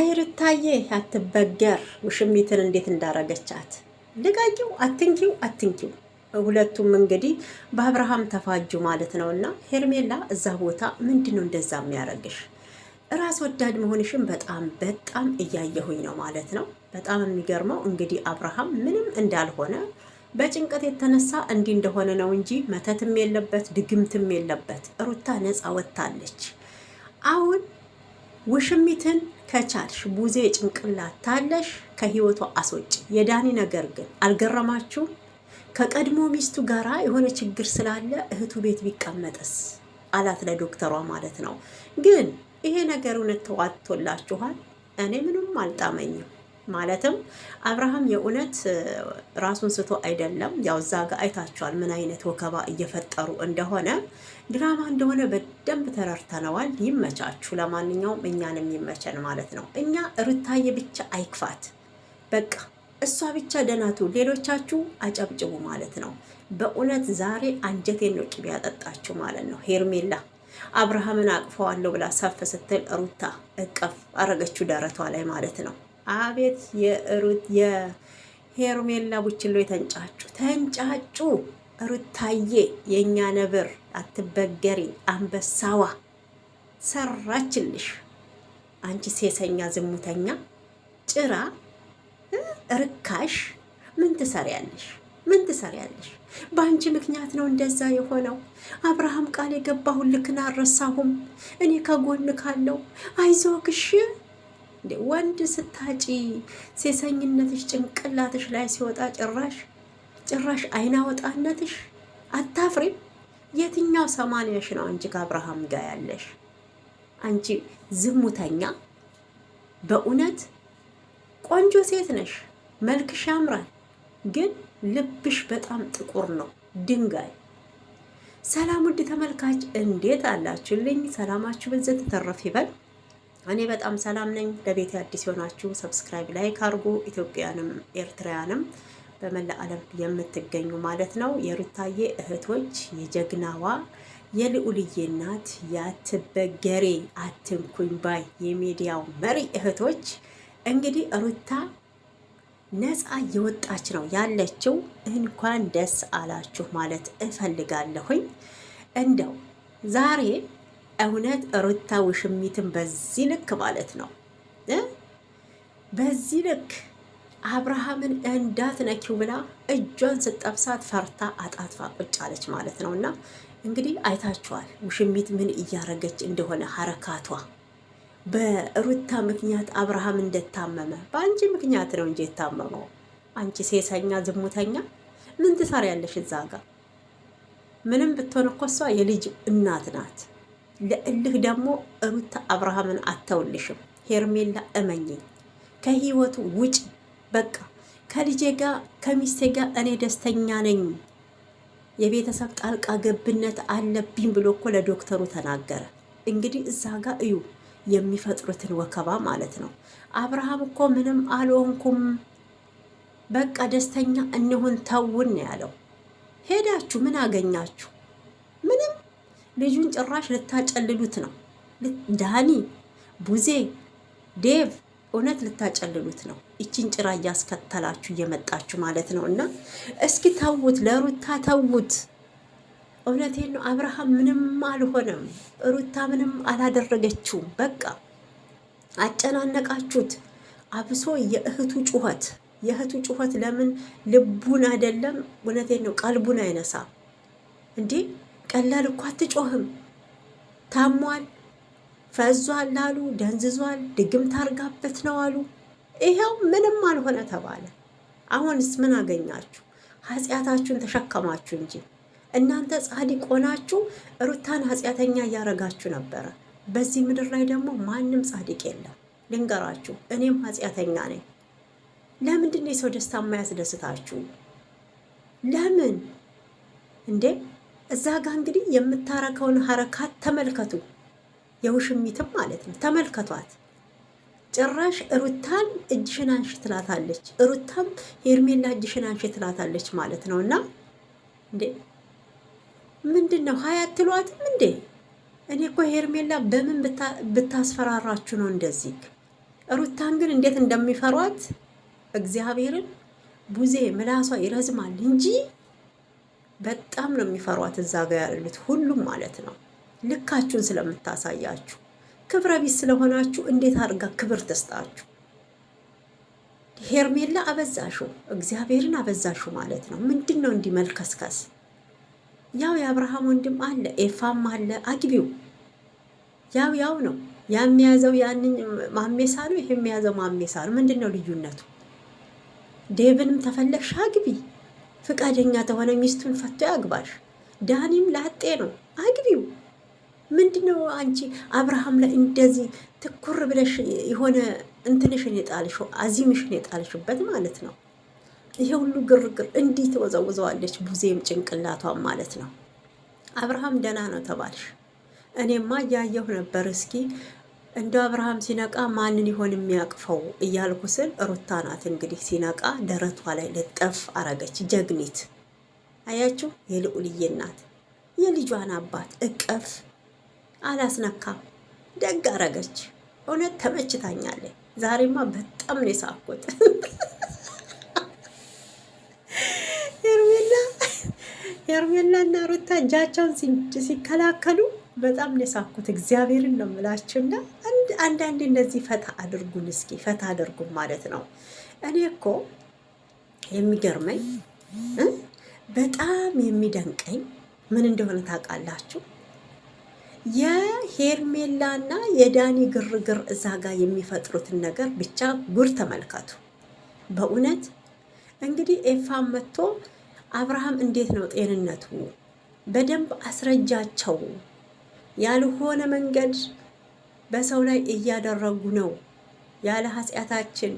አይርታዬ አትበገር ውሽሚትን እንዴት እንዳረገቻት ልጋጊው አትንኪው። ሁለቱም እንግዲህ በአብርሃም ተፋጁ ማለት ነው። እና ሄርሜላ እዛ ቦታ ምንድን ነው እንደዛ የሚያረግሽ? ራስ ወዳድ መሆንሽን በጣም እያየሁኝ ነው ማለት ነው። በጣም የሚገርመው እንግዲህ አብርሃም ምንም እንዳልሆነ በጭንቀት የተነሳ እንዲህ እንደሆነ ነው እንጂ መተትም የለበት ድግምትም የለበት። ሩታ ነፃ ወጥታለች አሁን። ውሽሚትን ከቻልሽ ቡዜ ጭንቅላት ታለሽ ከህይወቷ አስወጪ። የዳኒ ነገር ግን አልገረማችሁም? ከቀድሞ ሚስቱ ጋራ የሆነ ችግር ስላለ እህቱ ቤት ቢቀመጥስ አላት ለዶክተሯ ማለት ነው። ግን ይሄ ነገር እውነት ተዋጥቶላችኋል? እኔ ምንም አልጣመኝም። ማለትም አብርሃም የእውነት ራሱን ስቶ አይደለም። ያው እዛ ጋር አይታችኋል ምን አይነት ወከባ እየፈጠሩ እንደሆነ፣ ድራማ እንደሆነ በደንብ ተረድተነዋል። ይመቻችሁ። ለማንኛውም እኛንም ይመቸን ማለት ነው። እኛ ሩታዬ ብቻ አይክፋት፣ በቃ እሷ ብቻ ደናቱ፣ ሌሎቻችሁ አጨብጭቡ ማለት ነው። በእውነት ዛሬ አንጀቴን ነው ቅቤ ያጠጣችሁ ማለት ነው። ሄርሜላ አብርሃምን አቅፈዋለሁ ብላ ሰፍ ስትል ሩታ እቀፍ አረገችው ደረቷ ላይ ማለት ነው። አቤት የሄርሜላ ቡችሎ ተንጫጩ። ሩታዬ የእኛ ነብር አትበገሪ፣ አንበሳዋ ሰራችልሽ። አንቺ ሴሰኛ ዝሙተኛ ጭራ ርካሽ ምን ትሰሪያለሽ? በአንቺ ምክንያት ነው እንደዛ የሆነው። አብርሃም ቃል የገባሁን ልክን አልረሳሁም። እኔ ከጎን ካለው አይዞክሽ። ወንድ ስታጪ ሴሰኝነትሽ ጭንቅላትሽ ላይ ሲወጣ ጭራሽ አይና ወጣነትሽ አታፍሪም? የትኛው ሰማንያሽ ነው አንቺ ከአብርሃም ጋር ያለሽ? አንቺ ዝሙተኛ! በእውነት ቆንጆ ሴት ነሽ፣ መልክሽ ያምራል፣ ግን ልብሽ በጣም ጥቁር ነው፣ ድንጋይ። ሰላም ውድ ተመልካች እንዴት አላችሁልኝ? ሰላማችሁ በዘት ተተረፍ ይበል። እኔ በጣም ሰላም ነኝ። ለቤት አዲስ የሆናችሁ ሰብስክራይብ፣ ላይክ አድርጉ። ኢትዮጵያንም ኤርትራውያንም በመላ ዓለም የምትገኙ ማለት ነው የሩታዬ እህቶች፣ የጀግናዋ የልዑልዬ እናት፣ ያትበገሬ አትንኩኝ ባይ የሚዲያው መሪ እህቶች፣ እንግዲህ ሩታ ነፃ እየወጣች ነው ያለችው። እንኳን ደስ አላችሁ ማለት እፈልጋለሁኝ። እንደው ዛሬ እውነት ሩታ ውሽሚትን በዚህ ልክ ማለት ነው በዚህ ልክ አብርሃምን እንዳትነኪው ብላ እጇን ስጠብሳት ፈርታ አጣጥፋ ቁጭ አለች ማለት ነው። እና እንግዲህ አይታችኋል ውሽሚት ምን እያረገች እንደሆነ ሀረካቷ። በሩታ ምክንያት አብርሃም እንደታመመ በአንቺ ምክንያት ነው እንጂ የታመመው። አንቺ ሴሰኛ ዝሙተኛ ምን ትሰሪያለሽ እዛ ጋር? ምንም ብትሆን እኮ እሷ የልጅ እናት ናት። ለእልህ ደግሞ ሩታ አብርሃምን አተውልሽም። ሄርሜላ እመኝኝ፣ ከህይወቱ ውጭ። በቃ ከልጄ ጋር ከሚስቴ ጋር እኔ ደስተኛ ነኝ፣ የቤተሰብ ጣልቃ ገብነት አለብኝ ብሎ እኮ ለዶክተሩ ተናገረ። እንግዲህ እዛ ጋር እዩ የሚፈጥሩትን ወከባ ማለት ነው። አብርሃም እኮ ምንም አልሆንኩም፣ በቃ ደስተኛ እንሁን ተውን ያለው። ሄዳችሁ ምን አገኛችሁ? ምንም። ልጁን ጭራሽ ልታጨልሉት ነው። ዳኒ፣ ቡዜ፣ ዴቭ እውነት ልታጨልሉት ነው። ይችን ጭራ እያስከተላችሁ እየመጣችሁ ማለት ነው። እና እስኪ ተዉት፣ ለሩታ ተዉት። እውነቴን ነው። አብርሃም ምንም አልሆነም፣ ሩታ ምንም አላደረገችውም። በቃ አጨናነቃችሁት። አብሶ የእህቱ ጩኸት ለምን ልቡን አይደለም፣ እውነቴን ነው፣ ቀልቡን አይነሳም እንዴ? ቀላል እኮ አትጮህም። ታሟል፣ ፈዟል አሉ፣ ደንዝዟል፣ ድግም ታርጋበት ነው አሉ። ይሄው ምንም አልሆነ ተባለ። አሁንስ ምን አገኛችሁ? ኃጢአታችሁን ተሸከማችሁ እንጂ እናንተ ጻድቅ ሆናችሁ ሩታን ኃጢአተኛ እያረጋችሁ ነበረ። በዚህ ምድር ላይ ደግሞ ማንም ጻድቅ የለም። ልንገራችሁ፣ እኔም ኃጢአተኛ ነኝ። ለምንድን ነው የሰው ደስታ የማያስደስታችሁ? ለምን እንዴ? እዛ ጋር እንግዲህ የምታረከውን ሀረካት ተመልከቱ። የውሽሚትም ማለት ነው ተመልከቷት። ጭራሽ ሩታን እጅሽን አንሺ ትላታለች፣ ሩታም ሄርሜላ እጅሽን አንሺ ትላታለች ማለት ነው። እና እንዴ ምንድን ነው ሀያ አትሏትም እንዴ? እኔ እኮ ሄርሜላ በምን ብታስፈራራችሁ ነው እንደዚህ? ሩታን ግን እንዴት እንደሚፈሯት እግዚአብሔርን ቡዜ ምላሷ ይረዝማል እንጂ በጣም ነው የሚፈሯት እዛ ጋር ያሉት ሁሉም ማለት ነው። ልካችሁን ስለምታሳያችሁ ክብረ ቢስ ስለሆናችሁ እንዴት አድርጋ ክብር ትስጣችሁ? ሄርሜላ አበዛሹ፣ እግዚአብሔርን አበዛሹ ማለት ነው። ምንድን ነው እንዲህ መልከስከስ? ያው የአብርሃም ወንድም አለ ኤፋም አለ፣ አግቢው። ያው ነው የሚያዘው ያንን ማሜሳ ነው፣ ይሄ የሚያዘው ማሜሳ ነው። ምንድን ነው ልዩነቱ? ዴቭንም ተፈለግሽ አግቢ፣ ፍቃደኛ ተሆነ ሚስቱን ፈቶ ያግባሽ። ዳኒም ላጤ ነው፣ አግቢው። ምንድነው አንቺ አብርሃም ላይ እንደዚህ ትኩር ብለሽ የሆነ እንትንሽን የጣልሽው አዚምሽን የጣልሽበት ማለት ነው? ይሄ ሁሉ ግርግር እንዲህ ተወዘውዘዋለች ቡዜም ጭንቅላቷን ማለት ነው። አብርሃም ደህና ነው ተባልሽ። እኔማ እያየሁ ነበር። እስኪ እንደ አብርሃም ሲነቃ ማንን ይሆን የሚያቅፈው እያልኩ ስል ሩታ ናት እንግዲህ ሲነቃ ደረቷ ላይ ልጠፍ አረገች። ጀግኒት አያችሁ፣ የልዑልዬ ናት። የልጇን አባት እቀፍ አላስነካም። ደግ አረገች። እውነት ተመችታኛለች። ዛሬማ በጣም ነው የሳኩት። ሄርሜላ እና ሩታ እጃቸውን ሲከላከሉ በጣም ነው የሳኩት። እግዚአብሔርን ነው የምላችሁና አንዳንዴ እንደዚህ ፈታ አድርጉን፣ እስኪ ፈታ አድርጉን ማለት ነው። እኔ እኮ የሚገርመኝ በጣም የሚደንቀኝ ምን እንደሆነ ታውቃላችሁ? የሄርሜላና የዳኒ ግርግር እዛ ጋር የሚፈጥሩትን ነገር ብቻ ጉር ተመልከቱ። በእውነት እንግዲህ ኤፋም መጥቶ አብርሃም እንዴት ነው ጤንነቱ? በደንብ አስረጃቸው። ያልሆነ መንገድ በሰው ላይ እያደረጉ ነው። ያለ ኃጢአታችን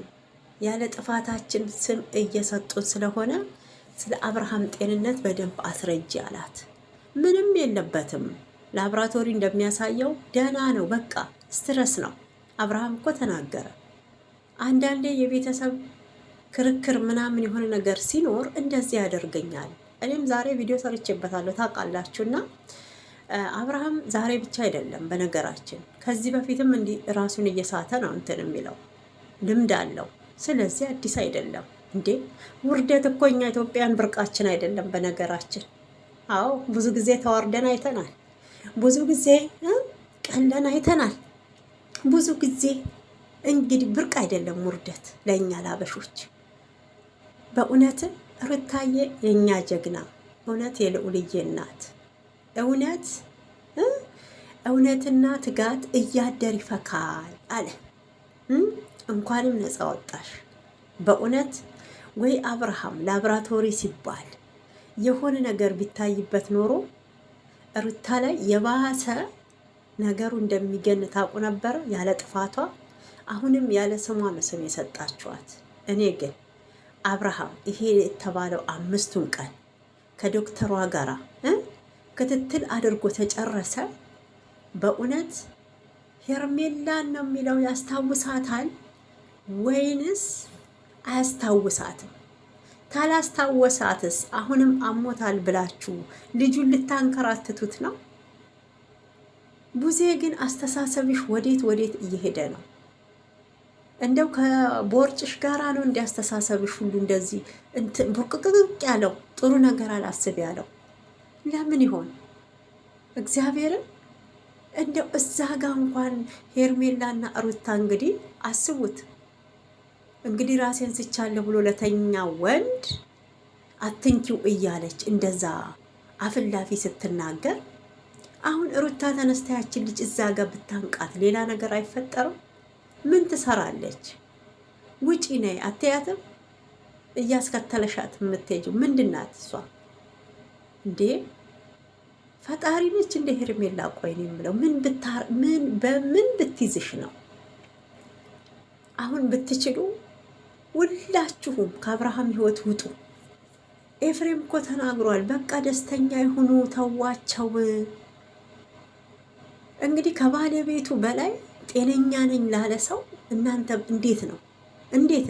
ያለ ጥፋታችን ስም እየሰጡን ስለሆነ ስለ አብርሃም ጤንነት በደንብ አስረጅ አላት። ምንም የለበትም። ላብራቶሪ እንደሚያሳየው ደህና ነው። በቃ ስትረስ ነው። አብርሃም እኮ ተናገረ። አንዳንዴ የቤተሰብ ክርክር ምናምን የሆነ ነገር ሲኖር እንደዚህ ያደርገኛል። እኔም ዛሬ ቪዲዮ ሰርቼበታለሁ ታውቃላችሁና አብርሃም ዛሬ ብቻ አይደለም፣ በነገራችን ከዚህ በፊትም እንዲህ ራሱን እየሳተ ነው እንትን የሚለው ልምድ አለው። ስለዚህ አዲስ አይደለም እንዴ። ውርደት እኮ እኛ ኢትዮጵያን ብርቃችን አይደለም በነገራችን። አዎ ብዙ ጊዜ ተዋርደን አይተናል። ብዙ ጊዜ ቀለን አይተናል። ብዙ ጊዜ እንግዲህ ብርቅ አይደለም ውርደት ለእኛ ላበሾች። በእውነት ሩታዬ የእኛ ጀግና፣ እውነት የልዑልዬ እናት፣ እውነትና ትጋት እያደር ይፈካል አለ። እንኳንም ነፃ ወጣሽ። በእውነት ወይ አብርሃም ላብራቶሪ ሲባል የሆነ ነገር ቢታይበት ኖሮ ሩታ ላይ የባሰ ነገሩ እንደሚገን ታውቁ ነበረ። ያለ ጥፋቷ አሁንም ያለ ስሟ ነው ስም የሰጣችኋት። እኔ ግን አብርሃም ይሄ የተባለው 5ቱን ቀን ከዶክተሯ ጋራ ክትትል አድርጎ ተጨረሰ። በእውነት ሄርሜላን ነው የሚለው ያስታውሳታል ወይንስ አያስታውሳትም? ካላስታወሳትስ አሁንም አሞታል ብላችሁ ልጁን ልታንከራትቱት ነው? ቡዜ ግን አስተሳሰብሽ ወዴት እየሄደ ነው? እንደው ከቦርጭሽ ጋራ ነው እንዲያስተሳሰብሽ ሁሉ እንደዚህ ቡቅቅቅ ያለው ጥሩ ነገር አላስብ ያለው ለምን ይሆን? እግዚአብሔርን እንደው እዛ ጋ እንኳን ሄርሜላና ሩታ እንግዲህ አስቡት እንግዲህ ራሴን ስቻለሁ ብሎ ለተኛ ወንድ አትንኪው እያለች እንደዛ አፍላፊ ስትናገር፣ አሁን ሩታ ተነስታ ያችን ልጅ እዛ ጋር ብታንቃት ሌላ ነገር አይፈጠርም? ምን ትሰራለች? ውጪ ነይ አትያትም? እያስከተለሻት የምትሄጂው ምንድናት እሷ እንዴ? ፈጣሪ ነች እንደ ሄርሜላ። ቆይ ነው የምለው በምን ብትይዝሽ ነው? አሁን ብትችሉ ሁላችሁም ከአብርሃም ህይወት ውጡ። ኤፍሬም እኮ ተናግሯል። በቃ ደስተኛ የሆኑ ተዋቸው። እንግዲህ ከባለቤቱ በላይ ጤነኛ ነኝ ላለ ሰው እናንተ እንዴት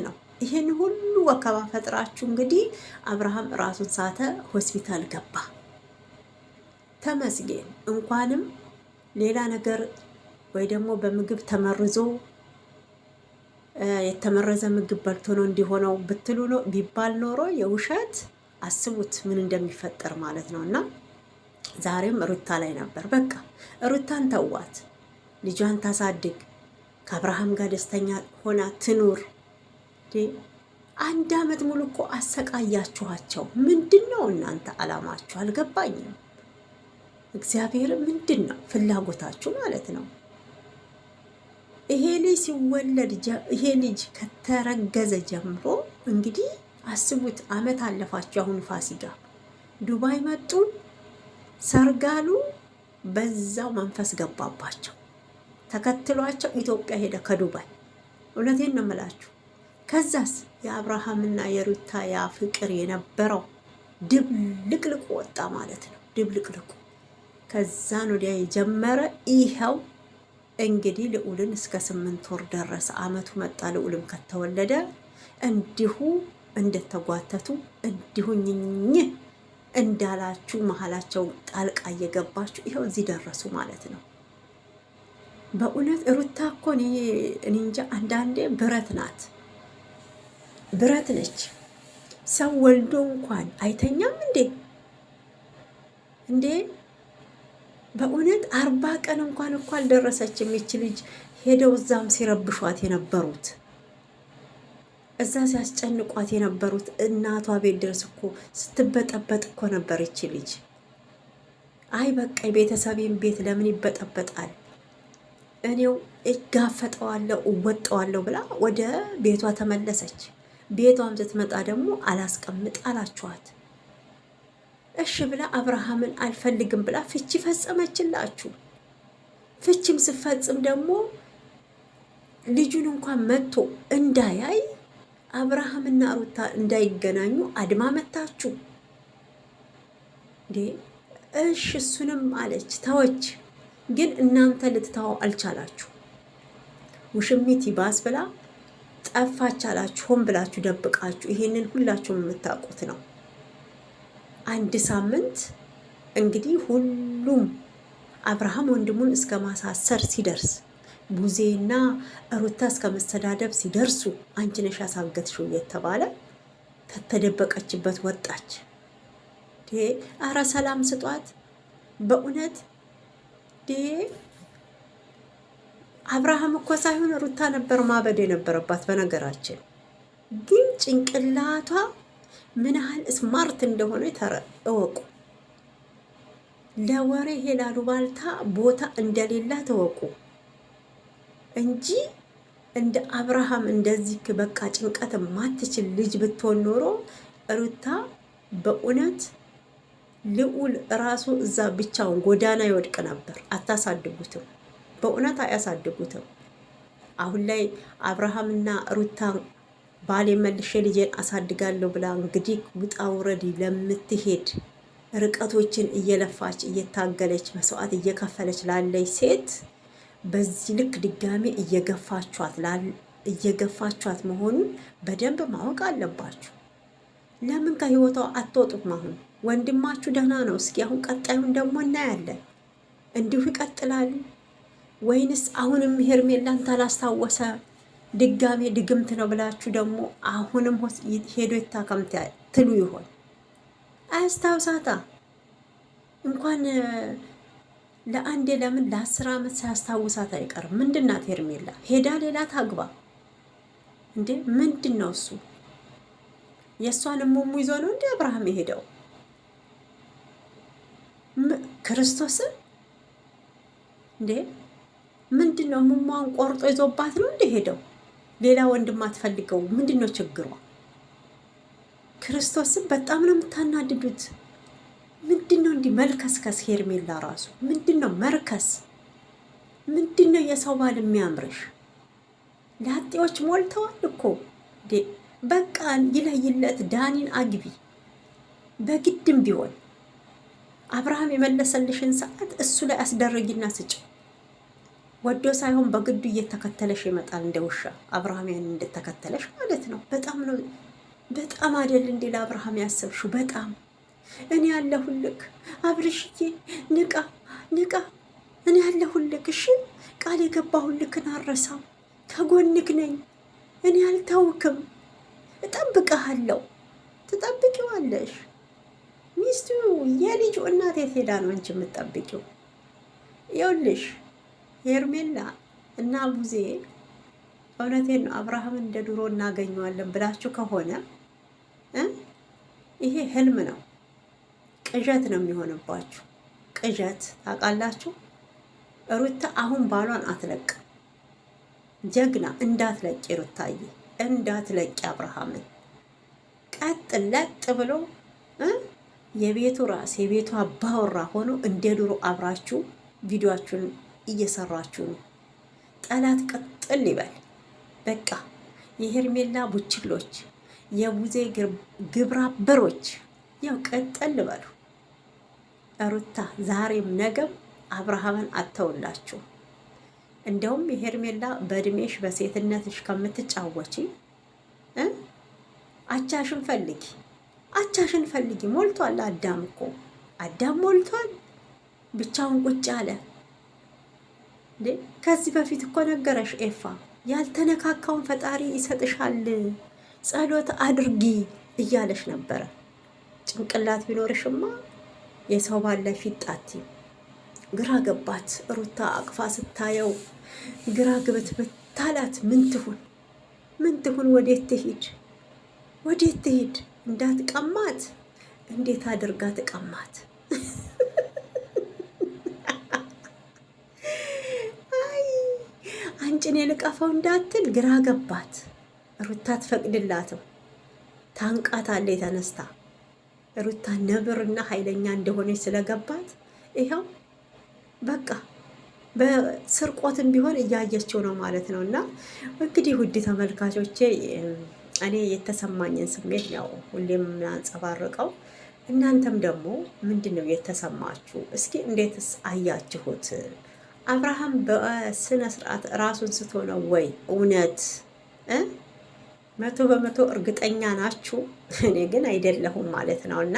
ነው ይሄን ሁሉ ወከባ ፈጥራችሁ? እንግዲህ አብርሃም ራሱን ሳተ፣ ሆስፒታል ገባ። ተመስገን። እንኳንም ሌላ ነገር ወይ ደግሞ በምግብ ተመርዞ የተመረዘ ምግብ በልቶ ነው እንዲሆነው ብትሉ ነው ቢባል ኖሮ የውሸት አስቡት ምን እንደሚፈጠር ማለት ነው። እና ዛሬም ሩታ ላይ ነበር። በቃ ሩታን ተዋት፣ ልጇን ታሳድግ፣ ከአብርሃም ጋር ደስተኛ ሆና ትኑር። 1 ዓመት ሙሉ እኮ አሰቃያችኋቸው። ምንድን ነው እናንተ አላማችሁ? አልገባኝም። እግዚአብሔር ምንድን ነው ፍላጎታችሁ ማለት ነው? ይሄ ልጅ ሲወለድ ይሄ ልጅ ከተረገዘ ጀምሮ እንግዲህ አስቡት፣ አመት አለፋቸው። አሁን ፋሲካ ዱባይ መጡ፣ ሰርጋሉ፣ በዛው መንፈስ ገባባቸው፣ ተከትሏቸው ኢትዮጵያ ሄደ ከዱባይ። እውነቴን ነው የምላችሁ። ከዛስ የአብርሃምና የሩታ ያ ፍቅር የነበረው ድብልቅልቁ ወጣ ማለት ነው። ድብልቅልቁ ከዛን ወዲያ የጀመረ ይኸው እንግዲህ ልዑልን እስከ 8 ወር ደረሰ። አመቱ መጣ። ልዑልም ከተወለደ እንዲሁ እንደተጓተቱ እንዲሁ ኝኝ እንዳላችሁ መሀላቸው ጣልቃ እየገባችሁ ይኸው እዚህ ደረሱ ማለት ነው። በእውነት ሩታ እኮ እኔ እንጃ፣ አንዳንዴ ብረት ናት፣ ብረት ነች። ሰው ወልዶ እንኳን አይተኛም እንዴ? በእውነት 40 ቀን እንኳን እኮ አልደረሰችም ይች ልጅ። ሄደው እዛም ሲረብሿት የነበሩት እዛ ሲያስጨንቋት የነበሩት እናቷ ቤት ድረስ እኮ ስትበጠበጥ እኮ ነበር ይች ልጅ። አይ በቃ የቤተሰቤን ቤት ለምን ይበጠበጣል፣ እኔው እጋፈጠዋለሁ እወጣዋለሁ ብላ ወደ ቤቷ ተመለሰች። ቤቷም ስትመጣ ደግሞ አላስቀምጥ አላችኋት። እሺ ብላ አብርሃምን አልፈልግም ብላ ፍቺ ፈጸመችላችሁ። ፍቺም ስፈጽም ደግሞ ልጁን እንኳን መጥቶ እንዳያይ አብርሃምና ሩታ እንዳይገናኙ አድማ መታችሁ እንዴ? እሺ እሱንም አለች ተወች፣ ግን እናንተ ልትታው አልቻላችሁ። ውሽሚት ይባስ ብላ ጠፋች አላችሁ። ሆን ብላችሁ ደብቃችሁ። ይሄንን ሁላችሁም የምታውቁት ነው። 1 ሳምንት እንግዲህ ሁሉም አብርሃም ወንድሙን እስከ ማሳሰር ሲደርስ፣ ቡዜና ሩታ እስከ መሰዳደብ ሲደርሱ አንቺ ነሽ ያሳገትሽው እየተባለ ከተደበቀችበት ወጣች። አረ ሰላም ስጧት በእውነት። አብርሃም እኮ ሳይሆን ሩታ ነበር ማበድ የነበረባት። በነገራችን ግን ጭንቅላቷ ምን ያህል ስማርት እንደሆነ እወቁ። ለወሬ ሄላሉ ባልታ ቦታ እንደሌላ ተወቁ እንጂ እንደ አብርሃም እንደዚህ በቃ ጭንቀት ማትችል ልጅ ብትሆን ኖሮ ሩታ በእውነት ልዑል ራሱ እዛ ብቻውን ጎዳና ይወድቅ ነበር። አታሳድጉትም፣ በእውነት አያሳድጉትም። አሁን ላይ አብርሃምና ሩታ ባሌ መልሼ ልጄን አሳድጋለሁ ብላ እንግዲህ ውጣ ውረድ ለምትሄድ ርቀቶችን እየለፋች እየታገለች መስዋዕት እየከፈለች ላለች ሴት በዚህ ልክ ድጋሜ እየገፋችኋት መሆኑን በደንብ ማወቅ አለባችሁ። ለምን ከህይወቷ አትወጡም? አሁን ወንድማችሁ ደህና ነው። እስኪ አሁን ቀጣዩን ደግሞ እናያለን። እንዲሁ ይቀጥላል ወይንስ አሁንም ሄርሜላን ታላስታወሰ ድጋሜ ድግምት ነው ብላችሁ ደግሞ አሁንም ሄዶ ይታከምት ትሉ ይሆን? አያስታውሳታ እንኳን ለአንዴ ለምን ለ10 ዓመት ሳያስታውሳት አይቀርም። ምንድናት ሄርሜላ? ሄዳ ሌላ ታግባ እንዴ? ምንድን ነው እሱ? የእሷን ሙሙ ይዞ ነው እንዴ አብርሃም የሄደው? ክርስቶስን እንዴ ምንድን ነው? ሙሟን ቆርጦ ይዞባት ነው እንዴ ሄደው? ሌላ ወንድም አትፈልገው? ምንድን ነው ችግሯ? ክርስቶስን በጣም ነው የምታናድዱት። ምንድን ነው እንዲህ መልከስከስ? ሄርሜላ ራሱ ምንድን ነው መርከስ? ምንድን ነው የሰው ባል የሚያምርሽ? ላጤዎች ሞልተዋል እኮ በቃ ይለይለት። ዳኒን አግቢ በግድም ቢሆን አብርሃም የመለሰልሽን ሰዓት እሱ ላይ አስደረጊና ስጭ። ወዶ ሳይሆን በግዱ እየተከተለሽ ይመጣል እንደ ውሻ። አብርሃም ያን እንደተከተለሽ ማለት ነው። በጣም ነው በጣም አይደል እንዴ ለአብርሃም ያሰብሽው? በጣም እኔ ያለሁልክ አብርሽዬ፣ ንቃ ንቃ፣ እኔ ያለሁልክ። እሺ ቃል የገባሁልክን አረሳው፣ ከጎንክ ነኝ። እኔ አልታውክም፣ እጠብቅሃለሁ። ትጠብቂዋለሽ። ሚስቱ የልጁ እናት የት ሄዳ ነው አንቺ የምትጠብቂው? ይኸውልሽ ሄርሜላ እና ቡዜ እውነቴን ነው። አብርሃምን እንደ ድሮ እናገኘዋለን ብላችሁ ከሆነ ይሄ ህልም ነው፣ ቅዠት ነው የሚሆንባችሁ። ቅዠት ታውቃላችሁ። ሩታ አሁን ባሏን አትለቅ። ጀግና እንዳትለቂ ሩታዬ፣ እንዳትለቂ አብርሃምን። ቀጥ ለጥ ብሎ የቤቱ ራስ የቤቱ አባወራ ሆኖ እንደ ድሮ አብራችሁ ቪዲዮአችሁን እየሰራችሁ ነው። ጠላት ቅጥል ይበል። በቃ የሄርሜላ ቡችሎች፣ የቡዜ ግብረ አበሮች ያው ቀጥል በሉ። ሩታ ዛሬም ነገም አብርሃምን አተውላችሁ። እንደውም የሄርሜላ በእድሜሽ በሴትነትሽ ከምትጫወቺ አቻሽን ፈልጊ፣ አቻሽን ፈልጊ። ሞልቷል። አዳም እኮ አዳም ሞልቷል። ብቻውን ቁጭ አለ። ከዚህ በፊት እኮ ነገረሽ ኤፋ፣ ያልተነካካውን ፈጣሪ ይሰጥሻል፣ ጸሎት አድርጊ እያለሽ ነበረ። ጭንቅላት ቢኖርሽማ የሰው ባለ ፊጣቲ። ግራ ገባት ሩታ አቅፋ ስታየው፣ ግራ ግብት ብታላት። ምን ትሁን ምን ትሁን? ወዴት ትሂድ? ወዴት ትሂድ? እንዳትቀማት እንዴት አድርጋ ትቀማት? አይ አንጭን የልቀፈው እንዳትል ግራ ገባት። ሩታ ትፈቅድላትም። ታንቃታለች ተነስታ። ሩታ ነብርና ኃይለኛ እንደሆነች ስለገባት ይኸው በቃ በስርቆትም ቢሆን እያየችው ነው ማለት ነው። እና እንግዲህ ውድ ተመልካቾቼ እኔ የተሰማኝን ስሜት ያው ሁሌም የምናንጸባርቀው፣ እናንተም ደግሞ ምንድን ነው የተሰማችሁ? እስኪ እንዴትስ አያችሁት? አብርሃም በስነ ስርዓት ራሱን ስቶ ነው ወይ? እውነት 100% እርግጠኛ ናችሁ? እኔ ግን አይደለሁም ማለት ነው። እና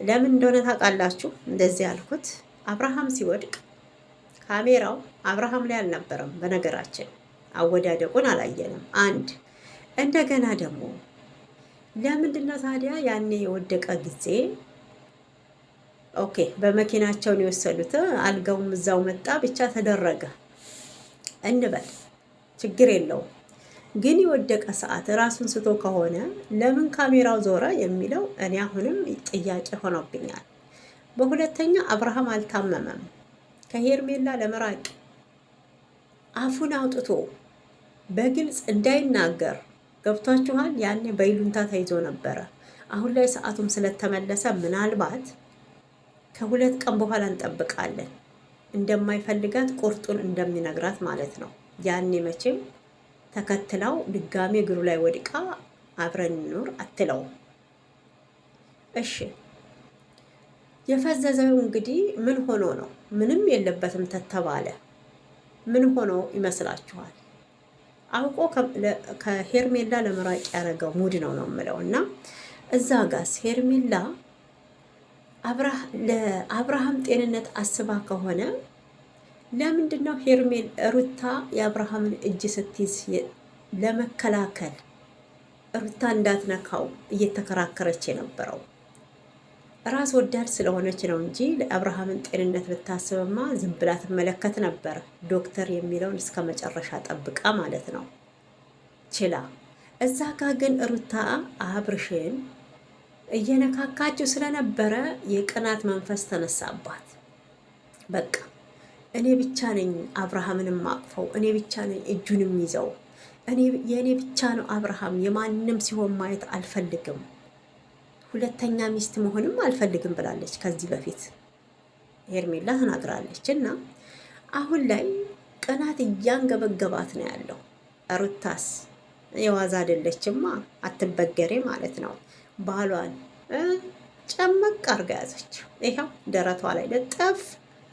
ለምን እንደሆነ ታውቃላችሁ እንደዚህ ያልኩት? አብርሃም ሲወድቅ ካሜራው አብርሃም ላይ አልነበረም። በነገራችን አወዳደቁን አላየንም። አንድ እንደገና ደግሞ ለምንድነው ታዲያ ያኔ የወደቀ ጊዜ ኦኬ በመኪናቸውን የወሰዱት አልጋውም እዛው መጣ ብቻ ተደረገ እንበል፣ ችግር የለውም። ግን የወደቀ ሰዓት ራሱን ስቶ ከሆነ ለምን ካሜራው ዞረ የሚለው እኔ አሁንም ጥያቄ ሆኖብኛል። በሁለተኛ አብርሃም አልታመመም። ከሄርሜላ ለመራቅ አፉን አውጥቶ በግልጽ እንዳይናገር ገብቷችኋል። ያኔ በይሉንታ ተይዞ ነበረ። አሁን ላይ ሰዓቱም ስለተመለሰ ምናልባት ከ2 ቀን በኋላ እንጠብቃለን። እንደማይፈልጋት ቁርጡን እንደሚነግራት ማለት ነው። ያኔ መቼም ተከትለው ድጋሜ እግሩ ላይ ወድቃ አብረን እንኖር አትለውም። እሺ የፈዘዘው እንግዲህ ምን ሆኖ ነው? ምንም የለበትም ተተባለ ምን ሆኖ ይመስላችኋል? አውቆ ከሄርሜላ ለመራቅ ያደረገው ሙድ ነው የምለው። እና እዛ ጋስ ሄርሜላ ለአብርሃም ጤንነት አስባ ከሆነ ለምንድን ነው ሩታ የአብርሃምን እጅ ስትይዝ ለመከላከል ሩታ እንዳትነካው እየተከራከረች የነበረው? ራስ ወዳድ ስለሆነች ነው እንጂ ለአብርሃምን ጤንነት ብታስብማ ዝም ብላ ትመለከት ነበር። ዶክተር የሚለውን እስከ መጨረሻ ጠብቃ ማለት ነው ችላ። እዛ ጋ ግን ሩታ አብርሽን እየነካካችው ስለነበረ የቅናት መንፈስ ተነሳባት። በቃ እኔ ብቻ ነኝ አብርሃምንም አቅፈው፣ እኔ ብቻ ነኝ እጁንም ይዘው፣ የእኔ ብቻ ነው አብርሃም፣ የማንም ሲሆን ማየት አልፈልግም፣ ሁለተኛ ሚስት መሆንም አልፈልግም ብላለች። ከዚህ በፊት ሄርሜላ ተናግራለች። እና አሁን ላይ ቅናት እያንገበገባት ነው ያለው። ሩታስ የዋዛ አይደለችማ፣ አትበገሬ ማለት ነው። ባሏን ጨመቅ አርጋ ያዘች። ይኸው ደረቷ ላይ ለጠፍ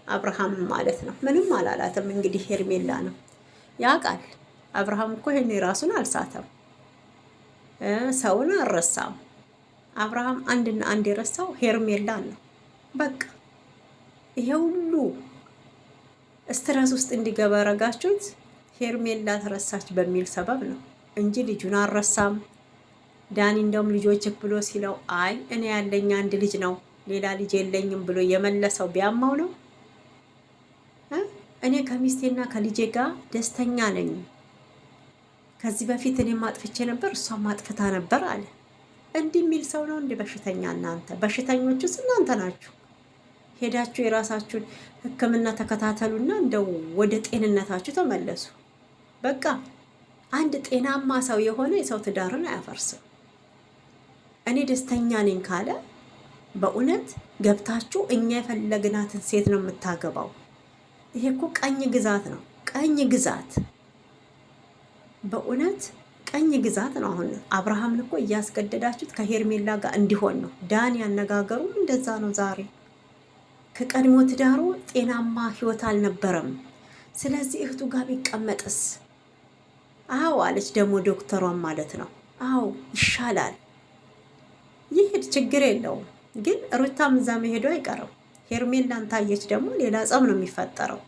አብርሃም ማለት ነው። ምንም አላላትም። እንግዲህ ሄርሜላ ነው ያውቃል። አብርሃም እኮ ይሄን ራሱን አልሳተም፣ ሰውን አልረሳም። አብርሃም አንድና አንድ የረሳው ሄርሜላን ነው። በቃ ይሄ ሁሉ ስትረስ ውስጥ እንዲገባ ያረጋችሁት ሄርሜላ ተረሳች በሚል ሰበብ ነው። እንጂ ልጁን አልረሳም። ዳኒ እንደውም ልጆችህ ብሎ ሲለው አይ እኔ ያለኝ አንድ ልጅ ነው ሌላ ልጅ የለኝም ብሎ የመለሰው ቢያማው ነው። እኔ ከሚስቴና ከልጄ ጋር ደስተኛ ነኝ። ከዚህ በፊት እኔም አጥፍቼ ነበር እሷም አጥፍታ ነበር አለ። እንዲህ የሚል ሰው ነው እንዲህ በሽተኛ? እናንተ በሽተኞቹስ እናንተ ናችሁ። ሄዳችሁ የራሳችሁን ሕክምና ተከታተሉና እንደው ወደ ጤንነታችሁ ተመለሱ። በቃ አንድ ጤናማ ሰው የሆነ የሰው ትዳርን አያፈርስም። እኔ ደስተኛ ነኝ ካለ በእውነት ገብታችሁ እኛ የፈለግናትን ሴት ነው የምታገባው። ይሄ እኮ ቀኝ ግዛት ነው፣ ቀኝ ግዛት፣ በእውነት ቀኝ ግዛት ነው። አሁን አብርሃምን እኮ እያስገደዳችሁት ከሄርሜላ ጋር እንዲሆን ነው። ዳኒ ያነጋገሩም እንደዛ ነው። ዛሬ ከቀድሞ ትዳሩ ጤናማ ህይወት አልነበረም። ስለዚህ እህቱ ጋር ቢቀመጥስ? አዎ አለች ደግሞ ዶክተሯን ማለት ነው። አዎ ይሻላል፣ ይሄድ ችግር የለውም። ግን ሩታም እዛ መሄዱ አይቀርም። ሄርሜላን ታየች ደግሞ ሌላ ጸብ ነው የሚፈጠረው።